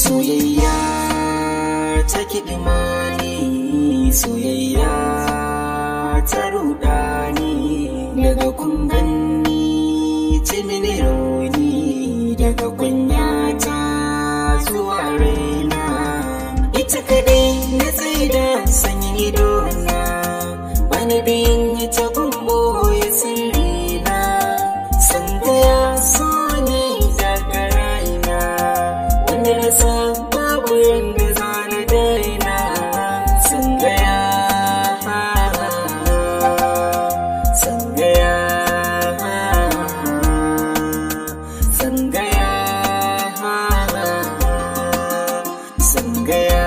Soyayya ta kiɗimani, soyayya ta ruɗani, daga kun ganni mini rauni, daga kunyata zuwa raina. Ita kadai na tsaida sanyin idona, wani biyun ita gumbo ya sirrina. Sangaya so ne daga raina, wanda na san babu yanda za na daina. Sangaya, sangaya, sangaya, sangaya.